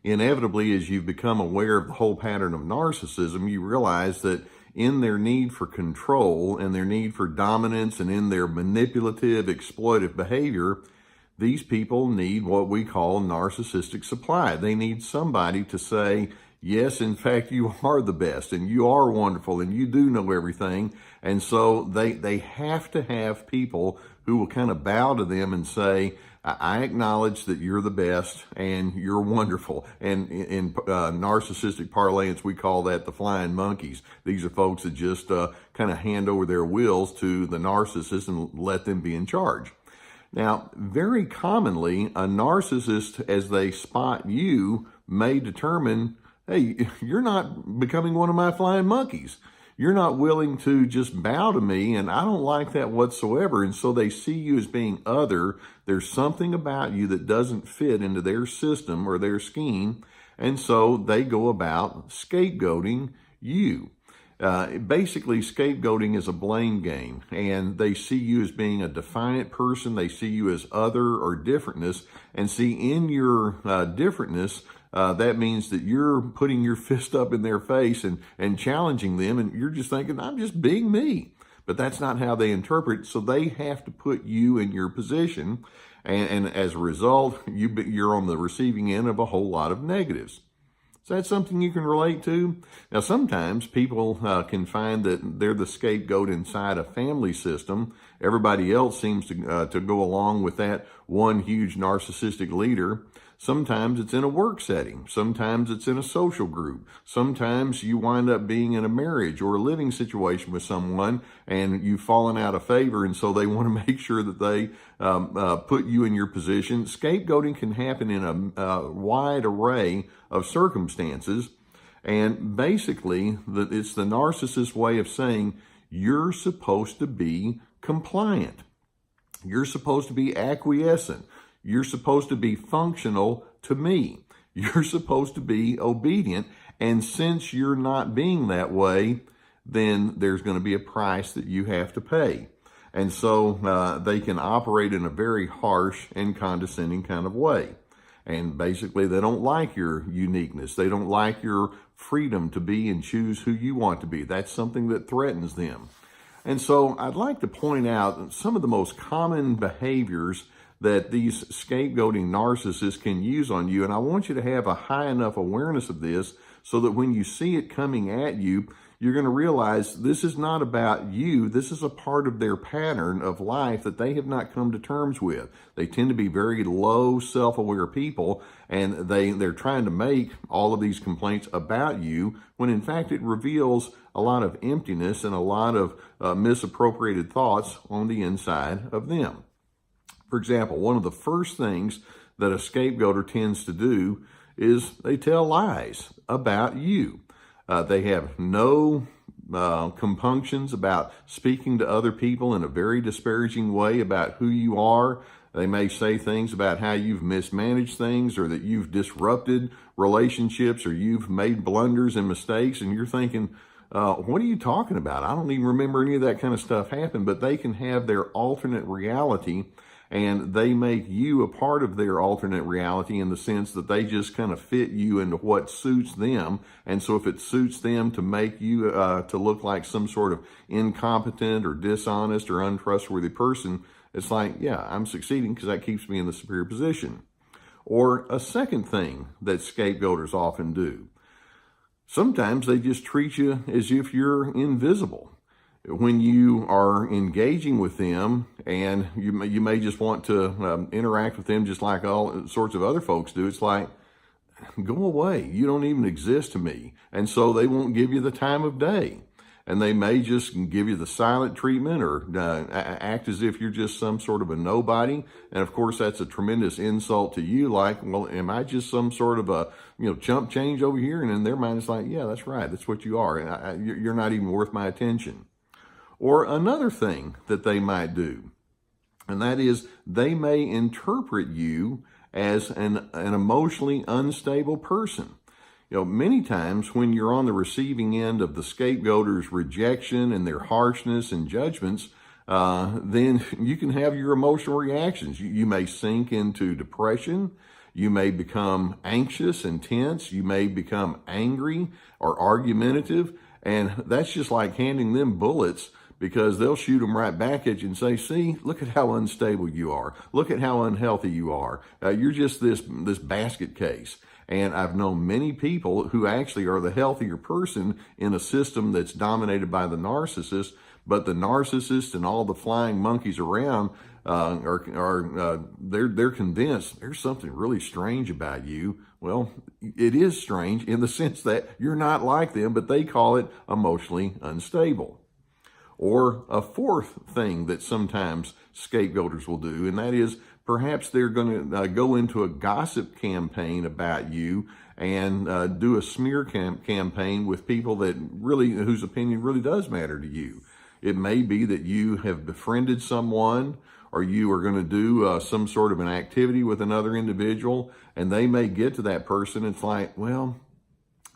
inevitably, as you've become aware of the whole pattern of narcissism, you realize that in their need for control and their need for dominance and in their manipulative, exploitive behavior, these people need what we call narcissistic supply. They need somebody to say, yes, in fact, you are the best and you are wonderful and you do know everything. And so they have to have people who will kind of bow to them and say, I acknowledge that you're the best and you're wonderful. And in narcissistic parlance, we call that the flying monkeys. These are folks that just kind of hand over their wills to the narcissist and let them be in charge. Now, very commonly, a narcissist, as they spot you, may determine, hey, you're not becoming one of my flying monkeys. You're not willing to just bow to me, and I don't like that whatsoever. And so they see you as being other. There's something about you that doesn't fit into their system or their scheme, and so they go about scapegoating you. Basically, scapegoating is a blame game, and they see you as being a defiant person. They see you as other or differentness, and see in your differentness, that means that you're putting your fist up in their face and challenging them, and you're just thinking, I'm just being me. But that's not how they interpret it, so they have to put you in your position, and as a result, you're on the receiving end of a whole lot of negatives. Is that something you can relate to? Now, sometimes people can find that they're the scapegoat inside a family system. Everybody else seems to go along with that one huge narcissistic leader. Sometimes it's in a work setting. Sometimes it's in a social group. Sometimes you wind up being in a marriage or a living situation with someone and you've fallen out of favor, and so they want to make sure that they put you in your position. Scapegoating can happen in a wide array of circumstances, and basically it's the narcissist's way of saying you're supposed to be compliant. You're supposed to be acquiescent. You're supposed to be functional to me. You're supposed to be obedient. And since you're not being that way, then there's going to be a price that you have to pay. And so they can operate in a very harsh and condescending kind of way. And basically, they don't like your uniqueness. They don't like your freedom to be and choose who you want to be. That's something that threatens them. And so I'd like to point out some of the most common behaviors that these scapegoating narcissists can use on you. And I want you to have a high enough awareness of this so that when you see it coming at you, you're going to realize this is not about you. This is a part of their pattern of life that they have not come to terms with. They tend to be very low, self-aware people, and they're trying to make all of these complaints about you when in fact it reveals a lot of emptiness and a lot of misappropriated thoughts on the inside of them. For example, one of the first things that a scapegoater tends to do is they tell lies about you. They have no compunctions about speaking to other people in a very disparaging way about who you are. They may say things about how you've mismanaged things or that you've disrupted relationships or you've made blunders and mistakes, and you're thinking, what are you talking about? I don't even remember any of that kind of stuff happened. But they can have their alternate reality, and they make you a part of their alternate reality in the sense that they just kind of fit you into what suits them. And so if it suits them to make you to look like some sort of incompetent or dishonest or untrustworthy person, it's like, yeah, I'm succeeding because that keeps me in the superior position. Or a second thing that scapegoaters often do, sometimes they just treat you as if you're invisible. When you are engaging with them, and you may just want to interact with them just like all sorts of other folks do, it's like, go away. You don't even exist to me. And so they won't give you the time of day. And they may just give you the silent treatment or act as if you're just some sort of a nobody. And of course, that's a tremendous insult to you. Like, well, am I just some sort of a, chump change over here? And in their mind, it's like, yeah, that's right. That's what you are. And you're not even worth my attention. Or another thing that they might do, and that is they may interpret you as an emotionally unstable person. Many times when you're on the receiving end of the scapegoater's rejection and their harshness and judgments, then you can have your emotional reactions. You may sink into depression. You may become anxious and tense. You may become angry or argumentative. And that's just like handing them bullets, because they'll shoot them right back at you and say, see, look at how unstable you are. Look at how unhealthy you are. You're just this basket case. And I've known many people who actually are the healthier person in a system that's dominated by the narcissist, but the narcissist and all the flying monkeys around they're convinced there's something really strange about you. Well, it is strange in the sense that you're not like them, but they call it emotionally unstable. Or a fourth thing that sometimes scapegoaters will do, and that is perhaps they're going to go into a gossip campaign about you and do a smear campaign with people that really, whose opinion really does matter to you. It may be that you have befriended someone, or you are going to do some sort of an activity with another individual, and they may get to that person. It's like, well,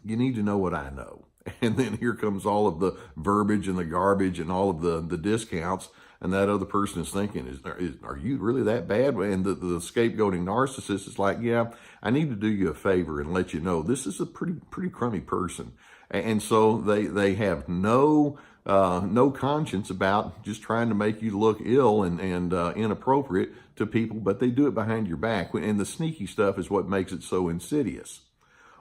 you need to know what I know. And then here comes all of the verbiage and the garbage and all of the discounts. And that other person is thinking, are you really that bad? And the scapegoating narcissist is like, yeah, I need to do you a favor and let you know this is a pretty crummy person. And so they have no conscience about just trying to make you look ill and inappropriate to people, but they do it behind your back. And the sneaky stuff is what makes it so insidious.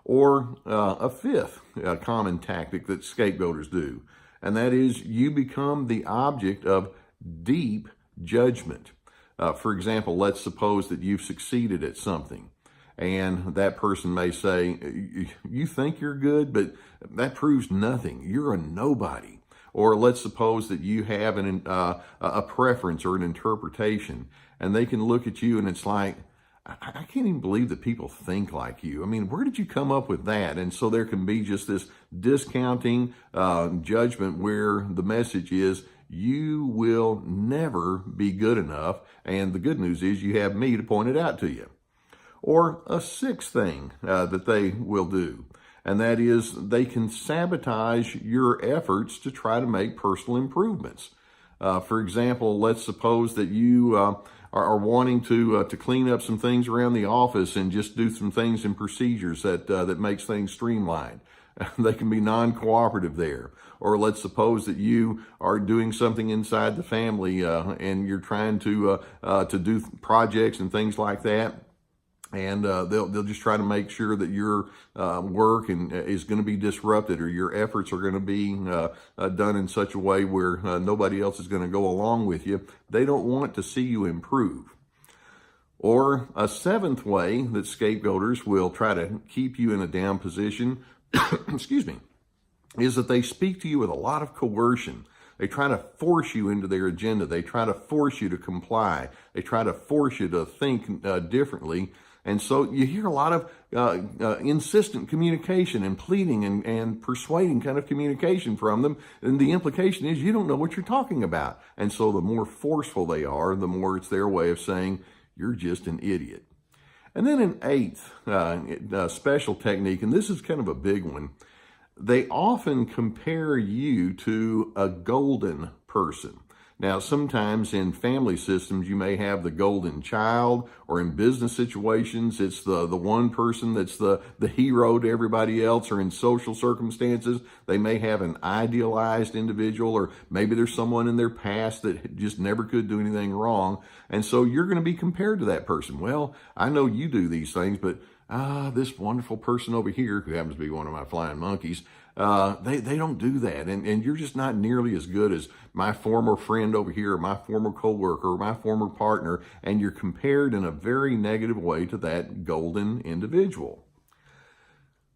Or a fifth common tactic that scapegoaters do, and that is you become the object of deep judgment. For example, let's suppose that you've succeeded at something, and that person may say, you think you're good, but that proves nothing. You're a nobody. Or let's suppose that you have a preference or an interpretation, and they can look at you and it's like, I can't even believe that people think like you. I mean, where did you come up with that? And so there can be just this discounting judgment where the message is, you will never be good enough. And the good news is you have me to point it out to you. Or a sixth thing that they will do, and that is they can sabotage your efforts to try to make personal improvements. For example, let's suppose that you are wanting to clean up some things around the office and just do some things and procedures that makes things streamlined. They can be non-cooperative there. Or let's suppose that you are doing something inside the family and you're trying to do projects and things like that. And they'll just try to make sure that your work is going to be disrupted, or your efforts are going to be done in such a way where nobody else is going to go along with you. They don't want to see you improve. Or a seventh way that scapegoaters will try to keep you in a down position, excuse me, is that they speak to you with a lot of coercion. They try to force you into their agenda. They try to force you to comply. They try to force you to think differently. And so you hear a lot of insistent communication and pleading and persuading kind of communication from them. And the implication is you don't know what you're talking about. And so the more forceful they are, the more it's their way of saying you're just an idiot. And then an eighth special technique, and this is kind of a big one, they often compare you to a golden person. Now, sometimes in family systems, you may have the golden child, or in business situations, it's the one person that's the hero to everybody else, or in social circumstances, they may have an idealized individual, or maybe there's someone in their past that just never could do anything wrong. And so you're going to be compared to that person. Well, I know you do these things, but this wonderful person over here, who happens to be one of my flying monkeys, they don't do that. And you're just not nearly as good as my former friend over here, or my former coworker, or my former partner. And you're compared in a very negative way to that golden individual.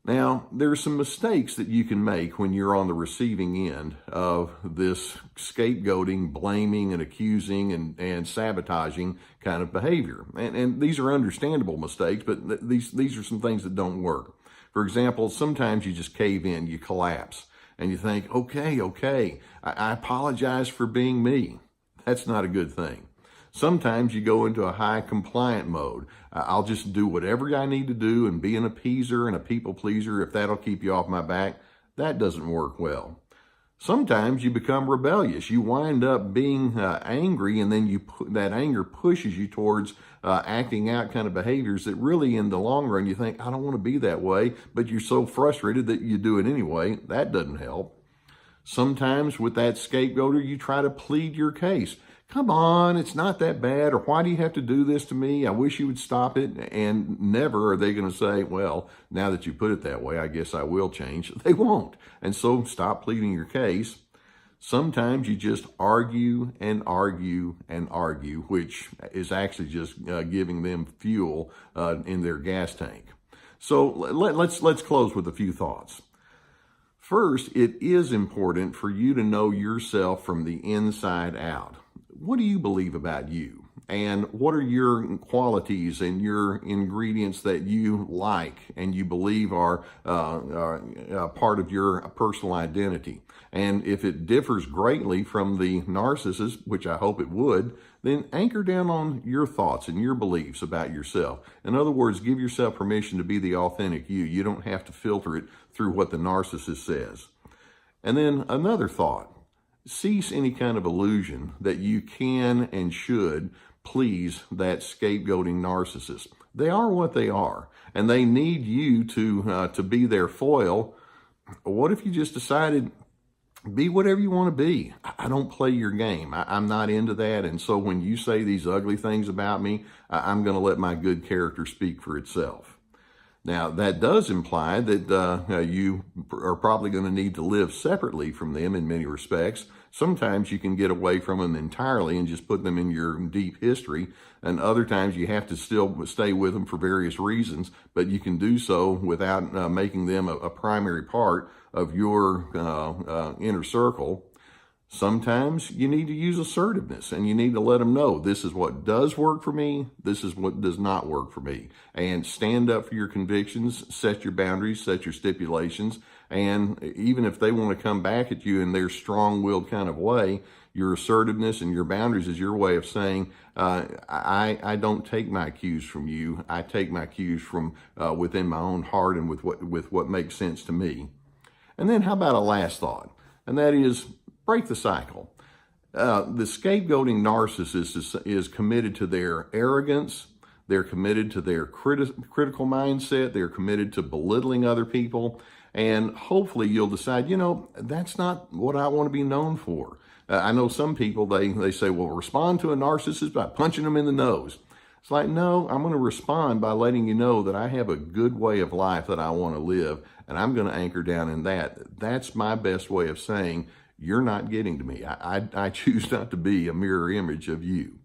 Now, there's some mistakes that you can make when you're on the receiving end of this scapegoating, blaming, and accusing and sabotaging kind of behavior. And these are understandable mistakes, but these are some things that don't work. For example, sometimes you just cave in, you collapse, and you think, okay, I apologize for being me. That's not a good thing. Sometimes you go into a high compliant mode. I'll just do whatever I need to do and be an appeaser and a people pleaser if that'll keep you off my back. That doesn't work well. Sometimes you become rebellious. You wind up being angry, and then that anger pushes you towards acting out kind of behaviors that really in the long run you think, I don't want to be that way, but you're so frustrated that you do it anyway. That doesn't help. Sometimes with that scapegoater, you try to plead your case. Come on, it's not that bad, or why do you have to do this to me? I wish you would stop it. And never are they going to say, well, now that you put it that way, I guess I will change. They won't. And so stop pleading your case. Sometimes you just argue and argue and argue, which is actually just giving them fuel in their gas tank. So let's close with a few thoughts. First, it is important for you to know yourself from the inside out. What do you believe about you? And what are your qualities and your ingredients that you like and you believe are part of your personal identity? And if it differs greatly from the narcissist, which I hope it would, then anchor down on your thoughts and your beliefs about yourself. In other words, give yourself permission to be the authentic you. You don't have to filter it through what the narcissist says. And then another thought. Cease any kind of illusion that you can and should please that scapegoating narcissist. They are what they are, and they need you to be their foil. What if you just decided, be whatever you want to be? I don't play your game. I'm not into that, and so when you say these ugly things about me, I'm going to let my good character speak for itself. Now, that does imply that you are probably going to need to live separately from them in many respects. Sometimes you can get away from them entirely and just put them in your deep history. And other times you have to still stay with them for various reasons, but you can do so without making them a primary part of your inner circle. Sometimes you need to use assertiveness, and you need to let them know this is what does work for me, this is what does not work for me. And stand up for your convictions, set your boundaries, set your stipulations, and even if they want to come back at you in their strong-willed kind of way, your assertiveness and your boundaries is your way of saying, I don't take my cues from you. I take my cues from within my own heart and with what makes sense to me. And then how about a last thought? And that is, break the cycle. The scapegoating narcissist is committed to their arrogance. They're committed to their critical mindset. They're committed to belittling other people. And hopefully you'll decide, that's not what I want to be known for. I know some people, they say, well, respond to a narcissist by punching them in the nose. It's like, no, I'm going to respond by letting you know that I have a good way of life that I want to live, and I'm going to anchor down in that. That's my best way of saying, you're not getting to me. I choose not to be a mirror image of you.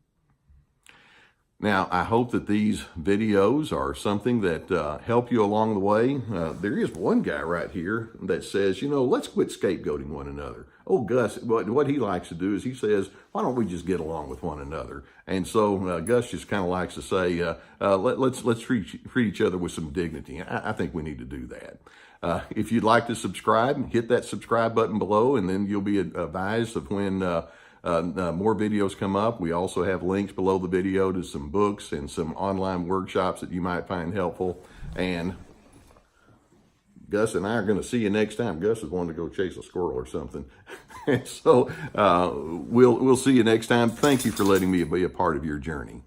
Now, I hope that these videos are something that help you along the way. There is one guy right here that says, let's quit scapegoating one another. Oh, Gus, what he likes to do is he says, why don't we just get along with one another? And so Gus just kind of likes to say, let's treat each other with some dignity. I think we need to do that. If you'd like to subscribe, hit that subscribe button below, and then you'll be advised of when more videos come up. We also have links below the video to some books and some online workshops that you might find helpful. And Gus and I are going to see you next time. Gus is wanting to go chase a squirrel or something. And so we'll see you next time. Thank you for letting me be a part of your journey.